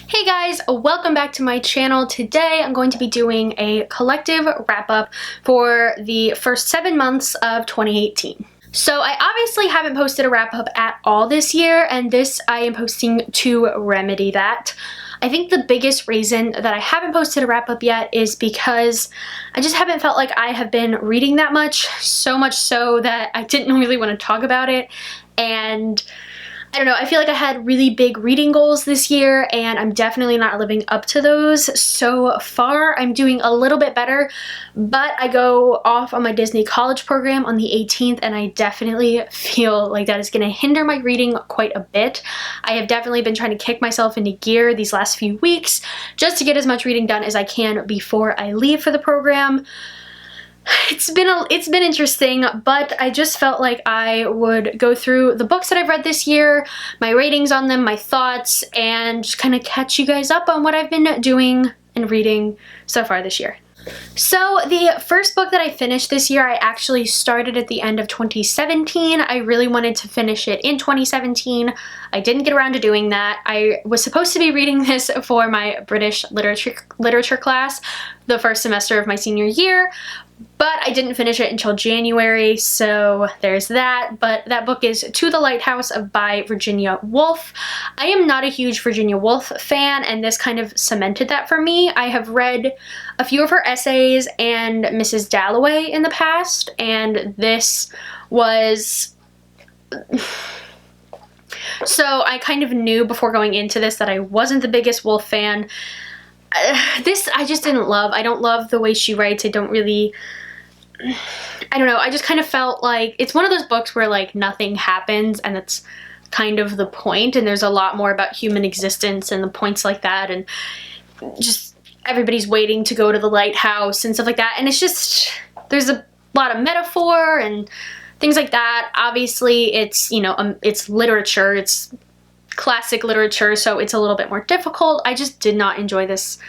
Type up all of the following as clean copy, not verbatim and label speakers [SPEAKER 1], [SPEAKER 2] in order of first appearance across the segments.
[SPEAKER 1] Hey guys, welcome back to my channel. Today I'm going to be doing a collective wrap-up for the first 7 months of 2018. So I obviously haven't posted a wrap-up at all this year, and this I am posting to remedy that. I think the biggest reason that I haven't posted a wrap-up yet is because I just haven't felt like I have been reading that much, so much so that I didn't really want to talk about it. And I don't know, I feel like I had really big reading goals this year and I'm definitely not living up to those. So far, I'm doing a little bit better, but I go off on my Disney college program on the 18th and I definitely feel like that is going to hinder my reading quite a bit. I have definitely been trying to kick myself into gear these last few weeks just to get as much reading done as I can before I leave for the program. It's been interesting, but I just felt like I would go through the books that I've read this year, my ratings on them, my thoughts, and just kind of catch you guys up on what I've been doing and reading so far this year. So the first book that I finished this year, I actually started at the end of 2017. I really wanted to finish it in 2017. I didn't get around to doing that. I was supposed to be reading this for my British literature class the first semester of my senior year, but I didn't finish it until January, so there's that. But that book is To the Lighthouse by Virginia Woolf. I am not a huge Virginia Woolf fan, and this kind of cemented that for me. I have read a few of her essays and Mrs. Dalloway in the past, and this was... So I kind of knew before going into this that I wasn't the biggest Woolf fan. This I just didn't love. I don't love the way she writes. I don't know, I just kind of felt like it's one of those books where like nothing happens and that's kind of the point, and there's a lot more about human existence and the points like that, and just everybody's waiting to go to the lighthouse and stuff like that, and it's just, there's a lot of metaphor and things like that. Obviously it's, you know, it's literature, it's classic literature, so it's a little bit more difficult. I just did not enjoy this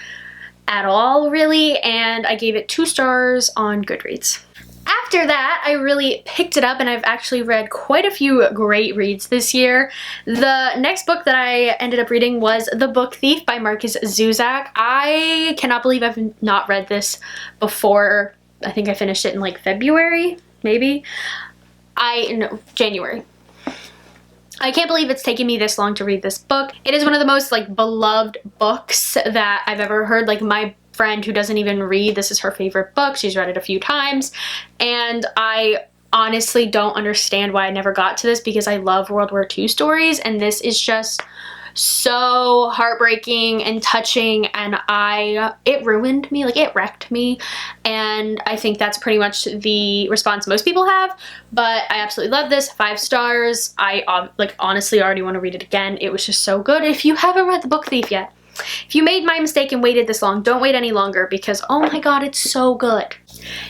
[SPEAKER 1] at all, really, and I gave it 2 stars on Goodreads. After that, I really picked it up, and I've actually read quite a few great reads this year. The next book that I ended up reading was The Book Thief by Markus Zusak. I cannot believe I've not read this before. I think I finished it in like February, maybe? No, January. I can't believe it's taken me this long to read this book. It is one of the most like beloved books that I've ever heard. Like my friend who doesn't even read, this is her favorite book. She's read it a few times, and I honestly don't understand why I never got to this, because I love World War II stories, and this is just so heartbreaking and touching, and it ruined me, like it wrecked me, and I think that's pretty much the response most people have, but I absolutely love this. 5 stars. I like honestly already want to read it again. It was just so good. If you haven't read The Book Thief yet, if you made my mistake and waited this long, don't wait any longer, because oh my god, it's so good.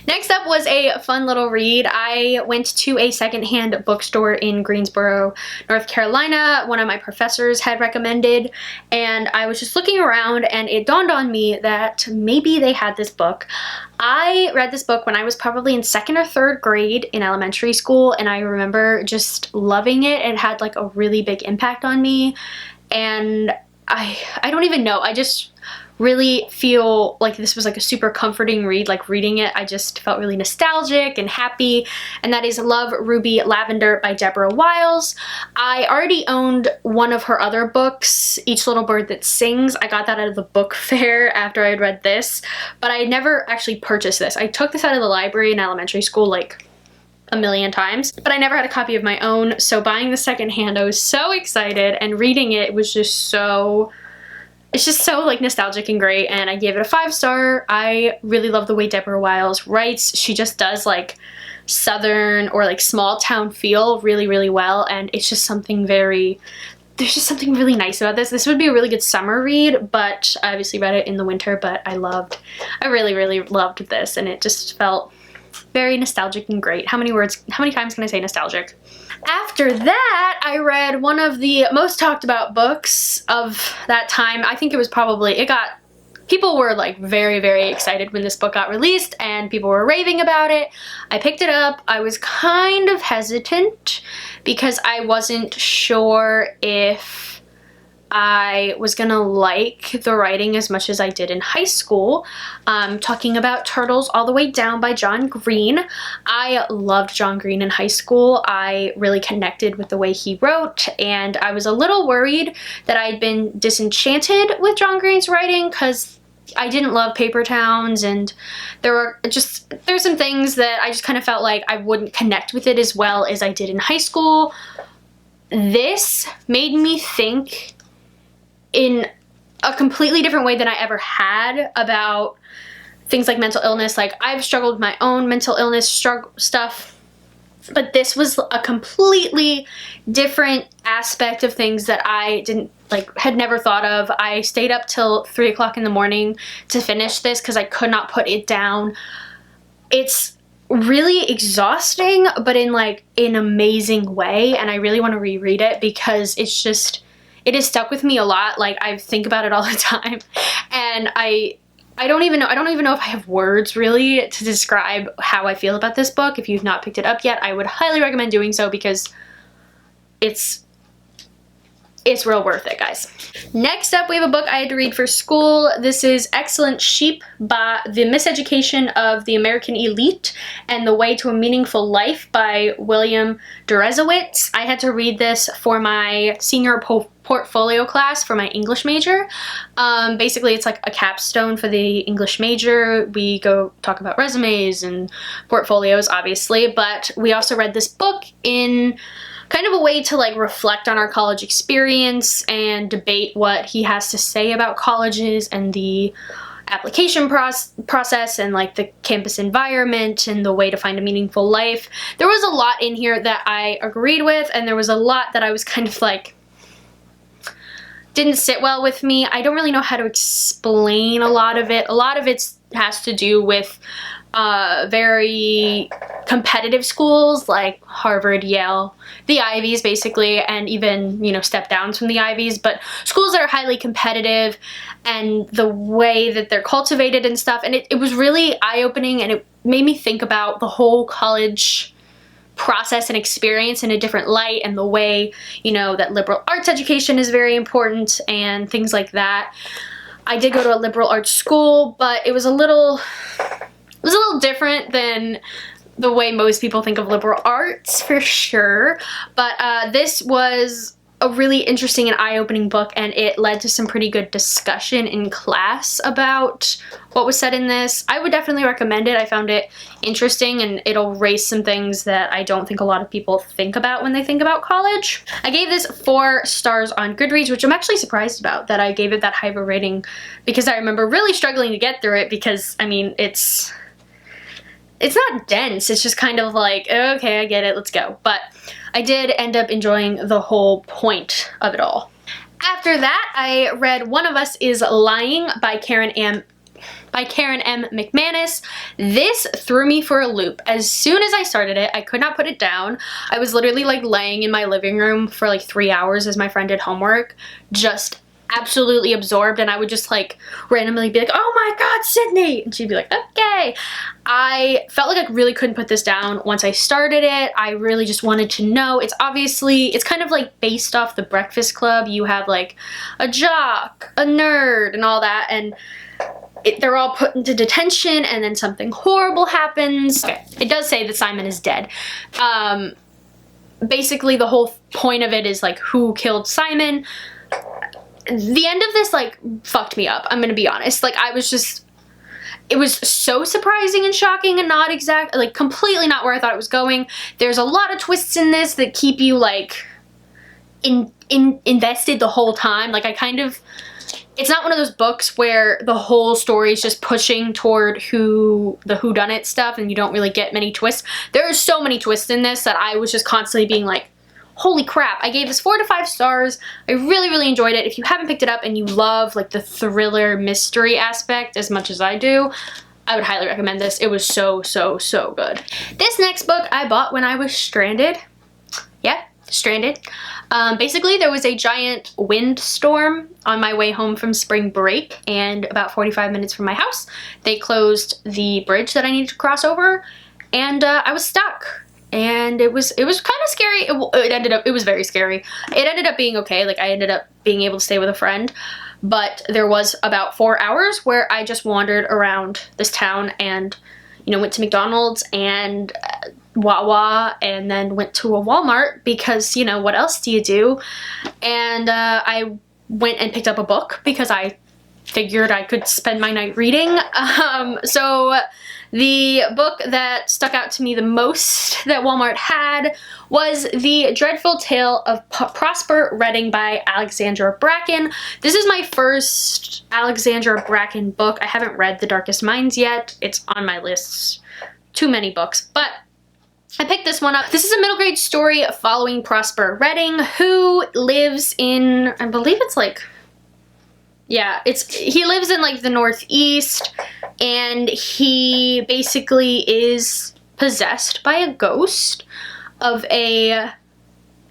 [SPEAKER 1] Next up was a fun little read. I went to a secondhand bookstore in Greensboro, North Carolina. One of my professors had recommended, and I was just looking around, and it dawned on me that maybe they had this book. I read this book when I was probably in 2nd or 3rd grade in elementary school, and I remember just loving it. It had like a really big impact on me, and I don't even know. I just really feel like this was like a super comforting read. Like reading it, I just felt really nostalgic and happy, and that is Love, Ruby, Lavender by Deborah Wiles. I already owned one of her other books, Each Little Bird That Sings. I got that out of the book fair after I had read this, but I never actually purchased this. I took this out of the library in elementary school like a million times, but I never had a copy of my own, so buying the secondhand, I was so excited, and reading it was just so, it's just so like nostalgic and great, and I gave it a 5 star. I really love the way Deborah Wiles writes. She just does like southern or like small town feel really, really well, and it's just something there's just something really nice about this. This would be a really good summer read, but I obviously read it in the winter, but I really, really loved this, and it just felt very nostalgic and great. How many times can I say nostalgic? After that, I read one of the most talked about books of that time. I think it was probably, people were like very, very excited when this book got released, and people were raving about it. I picked it up. I was kind of hesitant because I wasn't sure if I was gonna like the writing as much as I did in high school. Talking about Turtles All the Way Down by John Green. I loved John Green in high school. I really connected with the way he wrote, and I was a little worried that I'd been disenchanted with John Green's writing because I didn't love Paper Towns, and there's some things that I just kind of felt like I wouldn't connect with it as well as I did in high school. This made me think in a completely different way than I ever had about things like mental illness. Like, I've struggled with my own mental illness stuff, but this was a completely different aspect of things that I had never thought of. I stayed up till 3 o'clock in the morning to finish this because I could not put it down. It's really exhausting, but in like an amazing way, and I really want to reread it because it has stuck with me a lot. Like, I think about it all the time, and I don't even know if I have words really to describe how I feel about this book. If you've not picked it up yet, I would highly recommend doing so because it's real worth it, guys. Next up, we have a book I had to read for school. This is Excellent Sheep by The Miseducation of the American Elite and the Way to a Meaningful Life by William Deresiewicz. I had to read this for my senior portfolio class for my English major. Basically, it's like a capstone for the English major. We go talk about resumes and portfolios, obviously, but we also read this book in kind of a way to like reflect on our college experience and debate what he has to say about colleges and the application process and like the campus environment and the way to find a meaningful life. There was a lot in here that I agreed with, and there was a lot that I was kind of like didn't sit well with me. I don't really know how to explain a lot of it. A lot of it has to do with very competitive schools like Harvard, Yale, the Ivies basically, and even, you know, step downs from the Ivies, but schools that are highly competitive and the way that they're cultivated and stuff. And it was really eye-opening, and it made me think about the whole college process and experience in a different light, and the way, you know, that liberal arts education is very important and things like that. I did go to a liberal arts school, but it was a little different than the way most people think of liberal arts, for sure. But this was a really interesting and eye-opening book, and it led to some pretty good discussion in class about what was said in this. I would definitely recommend it. I found it interesting, and it'll raise some things that I don't think a lot of people think about when they think about college. I gave this 4 stars on Goodreads, which I'm actually surprised about that I gave it that high of a rating, because I remember really struggling to get through it because, I mean, it's not dense, it's just kind of like, okay, I get it, let's go. But I did end up enjoying the whole point of it all. After that, I read One of Us is Lying by Karen M. McManus. This threw me for a loop. As soon as I started it, I could not put it down. I was literally like laying in my living room for like 3 hours as my friend did homework, just absolutely absorbed, and I would just like randomly be like, oh my god, Sydney, and she'd be like, okay. I felt like I really couldn't put this down once I started it. I really just wanted to know. It's kind of like based off The Breakfast Club. You have like a jock, a nerd, and all that, and they're all put into detention, and then something horrible happens. Okay, it does say that Simon is dead. Basically the whole point of it is like, who killed Simon? The end of this like fucked me up, I'm gonna be honest. Like, it was so surprising and shocking and not like completely not where I thought it was going. There's a lot of twists in this that keep you like invested the whole time. Like, it's not one of those books where the whole story is just pushing toward the whodunit stuff and you don't really get many twists. There are so many twists in this that I was just constantly being like, holy crap. I gave this 4 to 5 stars. I really, really enjoyed it. If you haven't picked it up and you love like the thriller mystery aspect as much as I do, I would highly recommend this. It was so, so, so good. This next book I bought when I was stranded. Yeah, stranded. Basically, there was a giant windstorm on my way home from spring break, and about 45 minutes from my house, they closed the bridge that I needed to cross over, and I was stuck. and it was kind of scary. It was very scary. It ended up being okay. Like, I ended up being able to stay with a friend, but there was about 4 hours where I just wandered around this town and, you know, went to McDonald's and Wawa, and then went to a Walmart because, you know, what else do you do? And I went and picked up a book because I figured I could spend my night reading. So the book that stuck out to me the most that Walmart had was The Dreadful Tale of Prosper Redding by Alexandra Bracken. This is my first Alexandra Bracken book. I haven't read The Darkest Minds yet. It's on my list. Too many books, but I picked this one up. This is a middle grade story following Prosper Redding, who lives in, I believe it's like, yeah, he lives in like the Northeast, and he basically is possessed by a ghost of a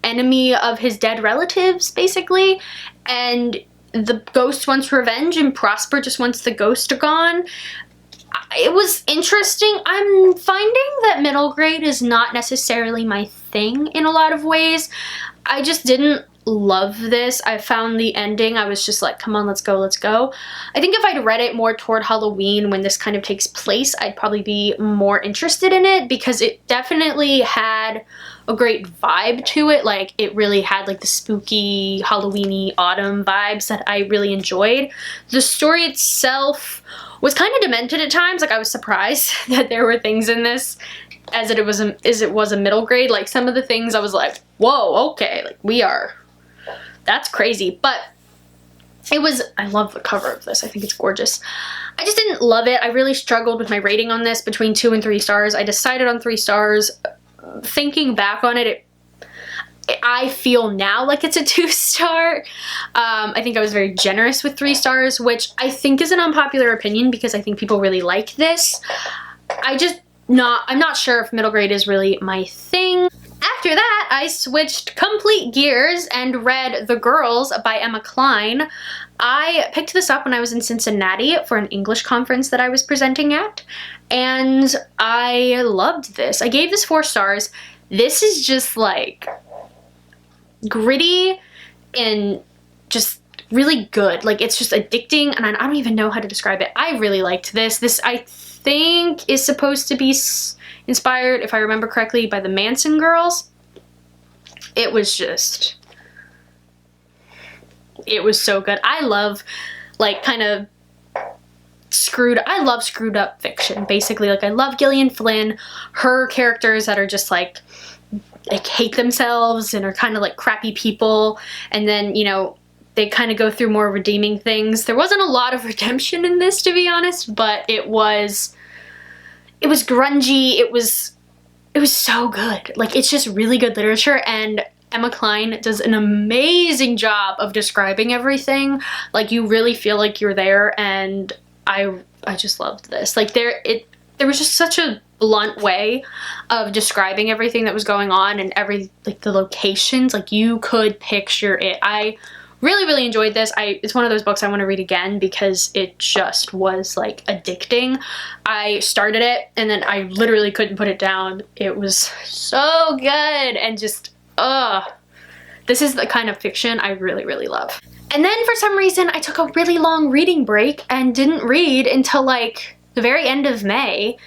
[SPEAKER 1] enemy of his dead relatives, basically, and the ghost wants revenge and Prosper just wants the ghost gone. It was interesting. I'm finding that middle grade is not necessarily my thing in a lot of ways. I just didn't love this. I found the ending, I was just like, come on, let's go, let's go. I think if I'd read it more toward Halloween when this kind of takes place, I'd probably be more interested in it, because it definitely had a great vibe to it. Like, it really had like the spooky Halloween-y autumn vibes that I really enjoyed. The story itself was kind of demented at times. Like, I was surprised that there were things in this as it was a middle grade. Like, some of the things I was like, whoa, okay, like, that's crazy. But it was, I love the cover of this. I think it's gorgeous. I just didn't love it. I really struggled with my rating on this between 2 and 3 stars. I decided on 3 stars. Thinking back on it, I feel now like it's a 2-star. I think I was very generous with 3 stars, which I think is an unpopular opinion because I think people really like this. I'm not sure if middle grade is really my thing. After that, I switched complete gears and read The Girls by Emma Cline. I picked this up when I was in Cincinnati for an English conference that I was presenting at, and I loved this. I gave this 4 stars. This is just like gritty and just really good. Like, it's just addicting, and I don't even know how to describe it. I really liked this. This, I think, is supposed to be inspired, if I remember correctly, by the Manson girls. It was so good. I love, like, kind of screwed up fiction, basically. Like, I love Gillian Flynn, her characters that are just like hate themselves and are kind of like crappy people, and then, you know, they kind of go through more redeeming things. There wasn't a lot of redemption in this, to be honest, but it was grungy. It was so good. Like, it's just really good literature, and Emma Cline does an amazing job of describing everything. Like, you really feel like you're there, and I just loved this. Like, there was just such a blunt way of describing everything that was going on, and like the locations, like, you could picture it. I really, really enjoyed this. It's one of those books I want to read again because it just was like addicting. I started it and then I literally couldn't put it down. It was so good, and just, this is the kind of fiction I really, really love. And then for some reason I took a really long reading break and didn't read until like the very end of May.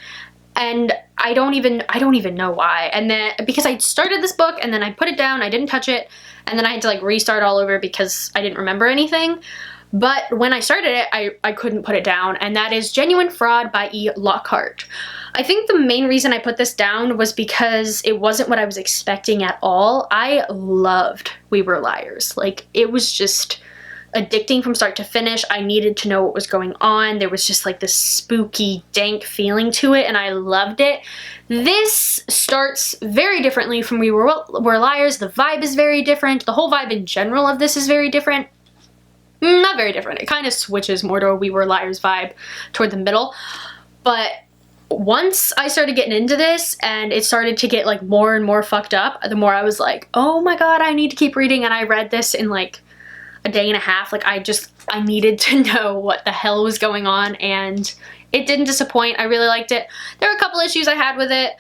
[SPEAKER 1] And I don't even know why. And then, because I started this book and then I put it down, I didn't touch it, and then I had to like restart all over because I didn't remember anything. But when I started it, I couldn't put it down, and that is Genuine Fraud by E. Lockhart. I think the main reason I put this down was because it wasn't what I was expecting at all. I loved We Were Liars. Like, it was just addicting from start to finish. I needed to know what was going on. There was just like this spooky, dank feeling to it, and I loved it. This starts very differently from We Were Liars. The vibe is very different. The whole vibe in general of this is very different. Not very different. It kind of switches more to a We Were Liars vibe toward the middle. But once I started getting into this and it started to get like more and more fucked up, the more I was like, oh my god, I need to keep reading. And I read this in like a day and a half. Like, I needed to know what the hell was going on, and it didn't disappoint. I really liked it. There were a couple issues I had with it.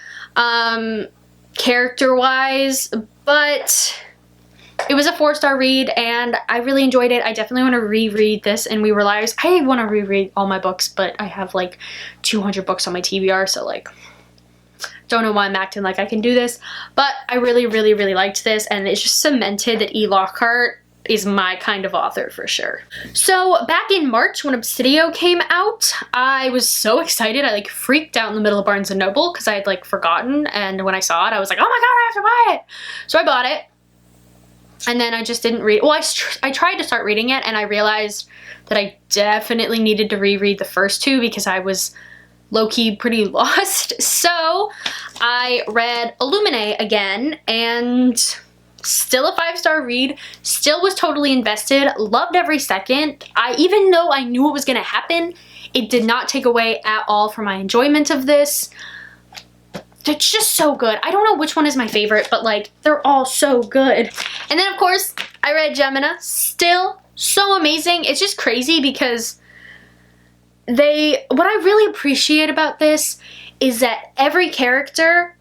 [SPEAKER 1] character-wise, but it was a 4-star read and I really enjoyed it. I definitely want to reread this in We Were Liars. I want to reread all my books, but I have like 200 books on my TBR, so like, don't know why I'm acting like I can do this, but I really, really, really liked this, and it's just cemented that E. Lockhart is my kind of author for sure. So back in March when Obsidium came out, I was so excited. I like freaked out in the middle of Barnes & Noble because I had like forgotten, and when I saw it I was like, oh my god, I have to buy it. So I bought it, and then I just didn't read. Well, I tried to start reading it and I realized that I definitely needed to reread the first 2 because I was low-key pretty lost. So I read Illuminae again, and still a 5-star read, still was totally invested, loved every second. Even though I knew what was gonna happen, it did not take away at all from my enjoyment of this. It's just so good. I don't know which one is my favorite, but like, they're all so good. And then of course, I read Gemina, still so amazing. It's just crazy because what I really appreciate about this is that every character,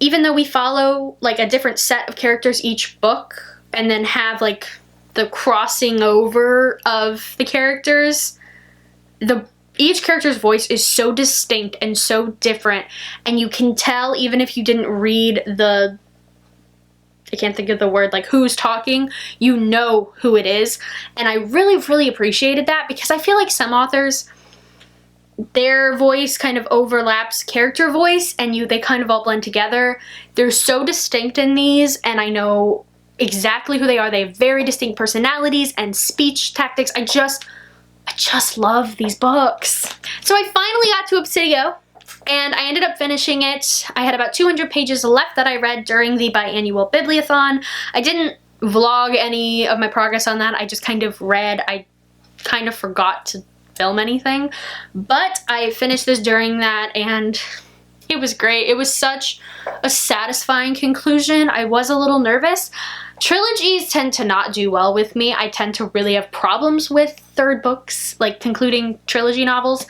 [SPEAKER 1] even though we follow like a different set of characters each book and then have like the crossing over of the characters, each character's voice is so distinct and so different, and you can tell even if you didn't read I can't think of the word, like who's talking, you know who it is. And I really, really appreciated that because I feel like some authors, their voice kind of overlaps character voice and they kind of all blend together. They're so distinct in these, and I know exactly who they are. They have very distinct personalities and speech tactics. I just love these books. So I finally got to Obsidium, and I ended up finishing it. I had about 200 pages left that I read during the biannual bibliothon. I didn't vlog any of my progress on that. I just kind of read. I kind of forgot to film anything, but I finished this during that, and it was great. It was such a satisfying conclusion. I was a little nervous. Trilogies tend to not do well with me. I tend to really have problems with third books, like concluding trilogy novels,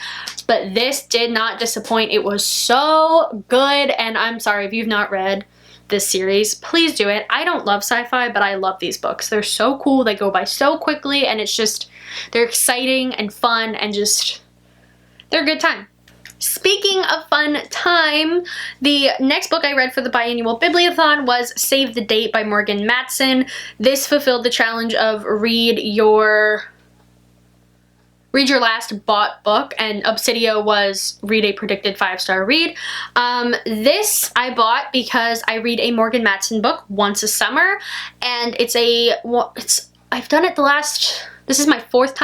[SPEAKER 1] but this did not disappoint. It was so good, and I'm sorry if you've not read this series, please do it. I don't love sci-fi, but I love these books. They're so cool, they go by so quickly, and it's just, they're exciting and fun, and just, they're a good time. Speaking of fun time, the next book I read for the biannual bibliothon was Save the Date by Morgan Matson. This fulfilled the challenge of read your last bought book, and Obsidium was read a predicted 5-star read. This I bought because I read a Morgan Matson book once a summer, and I've done it this is my fourth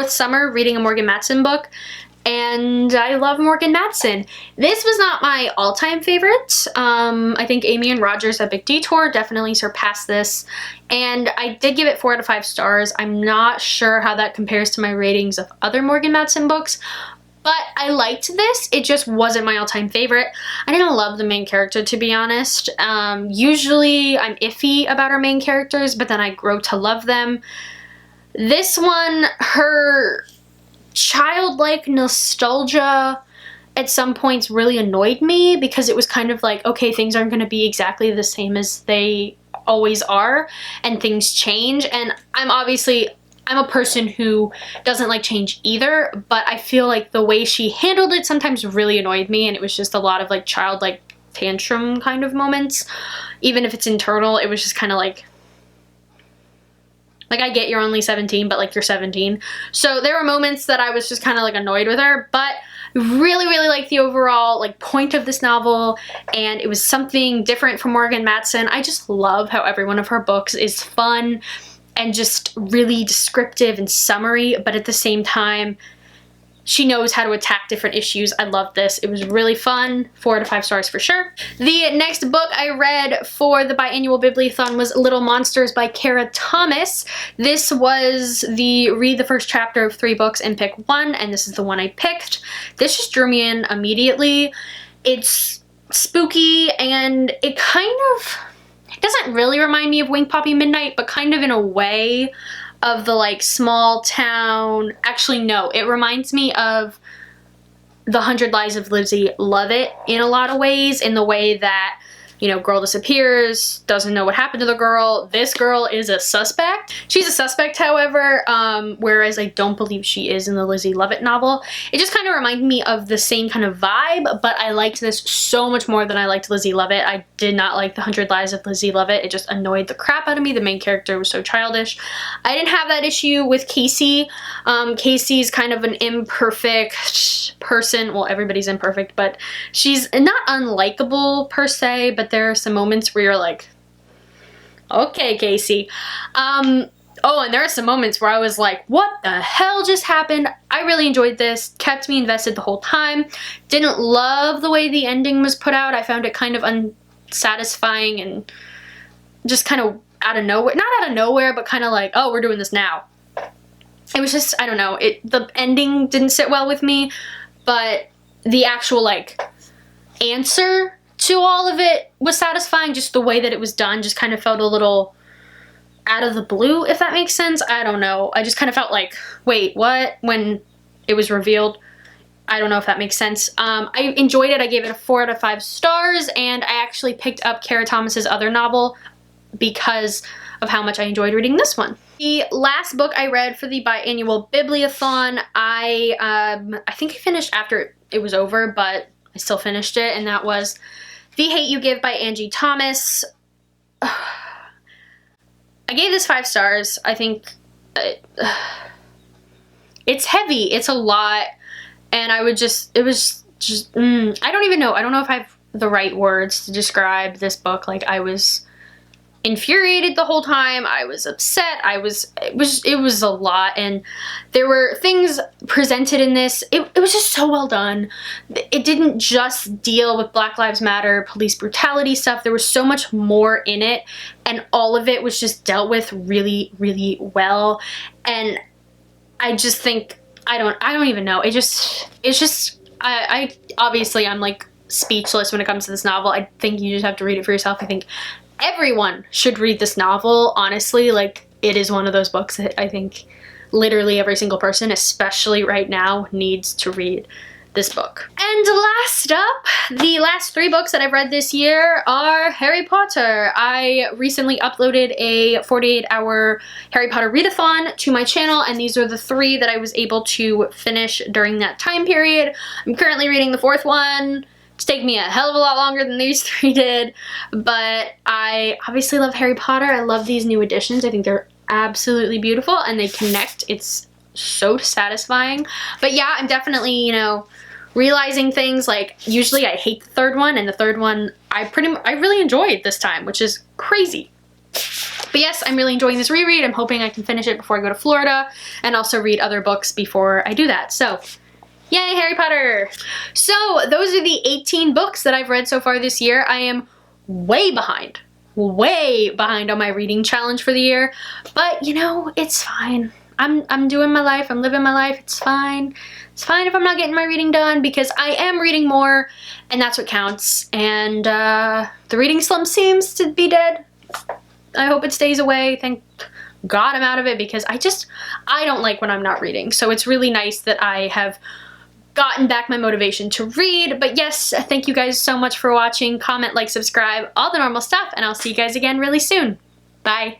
[SPEAKER 1] summer reading a Morgan Matson book, and I love Morgan Matson. This was not my all-time favorite. I think Amy and Roger's A Big Detour definitely surpassed this, and I did give it 4 out of 5 stars. I'm not sure how that compares to my ratings of other Morgan Matson books, but I liked this. It just wasn't my all-time favorite. I didn't love the main character, to be honest. Usually I'm iffy about our main characters, but then I grow to love them. This one, her childlike nostalgia at some points really annoyed me because it was kind of like, okay, things aren't going to be exactly the same as they always are, and things change, and I'm a person who doesn't like change either, but I feel like the way she handled it sometimes really annoyed me, and it was just a lot of like childlike tantrum kind of moments. Even if it's internal, it was just kind of like I get you're only 17, but like you're 17. So there were moments that I was just kind of like annoyed with her, but really, really liked the overall like point of this novel, and it was something different from Morgan Matson. I just love how every one of her books is fun and just really descriptive and summary, but at the same time, she knows how to attack different issues. I love this. It was really fun. 4 out of 5 stars for sure. The next book I read for the biannual bibliothon was Little Monsters by Kara Thomas. This was read the first chapter of 3 books and pick one, and this is the one I picked. This just drew me in immediately. It's spooky, and it doesn't really remind me of Wink Poppy Midnight, but kind of in a way of the like small town. Actually, no, it reminds me of The 100 Lies of Lizzie Lovett in a lot of ways, in the way that, you know, girl disappears, doesn't know what happened to the girl. This girl is a suspect. She's a suspect, however, whereas I don't believe she is in the Lizzie Lovett novel. It just kind of reminded me of the same kind of vibe, but I liked this so much more than I liked Lizzie Lovett. I did not like the 100 Lies of Lizzie Lovett. It just annoyed the crap out of me. The main character was so childish. I didn't have that issue with Casey. Casey's kind of an imperfect person. Well, everybody's imperfect, but she's not unlikable per se, but there are some moments where you're like, okay, Casey. Oh, and there are some moments where I was like, what the hell just happened? I really enjoyed this, kept me invested the whole time. Didn't love the way the ending was put out. I found it kind of unsatisfying and just kind of out of nowhere. Not out of nowhere, but kind of like, oh, we're doing this now. It was just, I don't know, the ending didn't sit well with me, but the actual, like, answer to all of it was satisfying. Just the way that it was done just kind of felt a little out of the blue, if that makes sense. I don't know. I just kind of felt like, wait, what? When it was revealed. I don't know if that makes sense. I enjoyed it. I gave it a 4 out of 5 stars, and I actually picked up Kara Thomas's other novel because of how much I enjoyed reading this one. The last book I read for the biannual Bibliothon, I think I finished after it was over, but I still finished it, and that was The Hate You Give by Angie Thomas. I gave this 5 stars. I think it's heavy. It's a lot. And it was just, I don't even know. I don't know if I have the right words to describe this book. Like, I was infuriated the whole time. I was upset. It was a lot. And there were things presented in this. It was just so well done. It didn't just deal with Black Lives Matter, police brutality stuff. There was so much more in it. And all of it was just dealt with really, really well. And I just think, I don't even know. I obviously I'm like speechless when it comes to this novel. I think you just have to read it for yourself. I think everyone should read this novel, honestly. Like, it is one of those books that I think literally every single person, especially right now, needs to read this book. And last up, the last 3 books that I've read this year are Harry Potter. I recently uploaded a 48-hour Harry Potter readathon to my channel, and these are the 3 that I was able to finish during that time period. I'm currently reading the 4th one. It's taken me a hell of a lot longer than these 3 did, but I obviously love Harry Potter. I love these new editions. I think they're absolutely beautiful, and they connect. It's so satisfying. But yeah, I'm definitely, you know, realizing things. Like, usually I hate the 3rd one, and the 3rd one I really enjoyed this time, which is crazy. But yes, I'm really enjoying this reread. I'm hoping I can finish it before I go to Florida, and also read other books before I do that. So yay, Harry Potter! So those are the 18 books that I've read so far this year. I am way behind on my reading challenge for the year, but you know, it's fine. I'm doing my life, I'm living my life, it's fine. It's fine if I'm not getting my reading done, because I am reading more, and that's what counts. And the reading slump seems to be dead. I hope it stays away. Thank God I'm out of it, because I don't like when I'm not reading. So it's really nice that I have gotten back my motivation to read. But yes, thank you guys so much for watching. Comment, like, subscribe, all the normal stuff, and I'll see you guys again really soon. Bye.